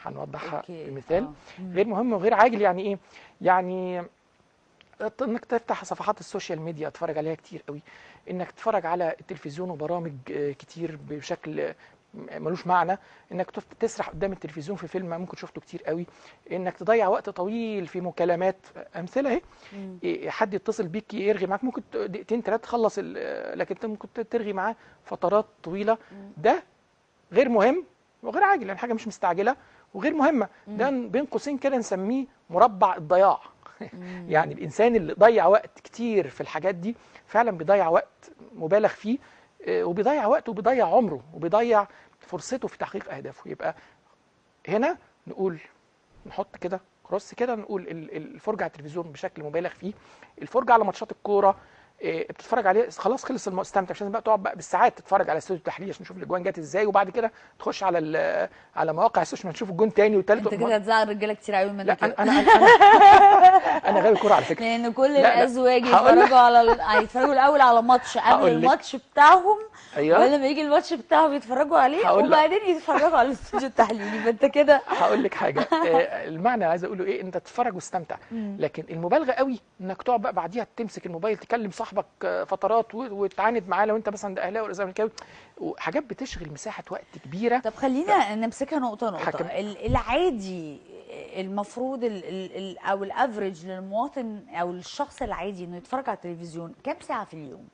هنوضحها بمثال. غير مهم وغير عاجل يعني ايه؟ يعني انك تفتح صفحات السوشيال ميديا تتفرج عليها كتير قوي، انك تتفرج على التلفزيون وبرامج كتير بشكل ملوش معنى، انك تسرح قدام التلفزيون في فيلم ممكن شفته كتير قوي، انك تضيع وقت طويل في مكالمات. امثله اهي، حد يتصل بيك يرغي معاك ممكن دقيقتين ثلاثه تخلص، لكن انت ممكن ترغي معاه فترات طويله. ده غير مهم وغير عاجل، يعني حاجه مش مستعجله وغير مهمه. ده بين قوسين كده نسميه مربع الضياع. يعني الانسان اللي ضيع وقت كتير في الحاجات دي فعلا بيضيع وقت مبالغ فيه، وبيضيع وقته وبيضيع عمره وبيضيع فرصته في تحقيق اهدافه. يبقى هنا نقول، نحط كده كروس كده، نقول الفرجه على التلفزيون بشكل مبالغ فيه، الفرجه على ماتشات الكوره بتتفرج عليه خلاص خلص المستمتع، مش لازم بقى تقعد بقى بالساعات تتفرج على استوديو التحليل عشان نشوف الاجوان جت ازاي، وبعد كده تخش على مواقع السوشيال تشوف الجون تاني وتالت. انت كده هتزعل رجاله كتير قوي من لا كده. انا غاوي كوره على فكره. لان كل لا الازواج يتفرجوا الاول على ماتش قبل الماتش بتاعهم. أيوة. ولما يجي الماتش بتاعهم يتفرجوا عليه وبعدين يتفرجوا على الاستوديو التحليلي. فانت كده هقول لك حاجه، المعنى عايز اقوله ايه، انت تتفرج واستمتع، لكن المبالغه قوي انك تقعد بقى بعديها تمسك الموبايل تكلم صاحبك فترات وتعاند معاه لو انت مثلا ده اهلاوي ولا زملكاوي، وحاجات بتشغل مساحه وقت كبيره. طب خلينا نمسكها نقطه نقطه. العادي المفروض او الافريج للمواطن او الشخص العادي انه يتفرج على التلفزيون كام ساعه في اليوم؟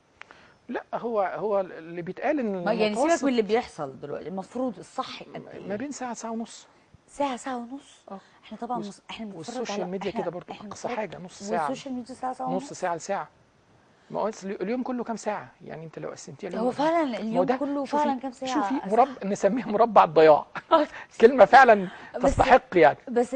لا هو اللي بيتقال ان يعني سيبك من اللي بيحصل دلوقتي، المفروض الصح قد ايه؟ ما بين ساعه ونص. ساعه ونص. احنا طبعا احنا بنتفرج والسوشيال ميديا كده برضه اقصى حاجه نص ساعه. والسوشيال ميديا ساعه ونص، نص ساعه لساعه. ما هو اليوم كله كام ساعه؟ يعني انت لو قسمتيها اليوم هو فعلا اليوم كله فعلا كام ساعه؟ شوفي نسميها مربع الضياع. كلمه فعلا تستحق يعني. بس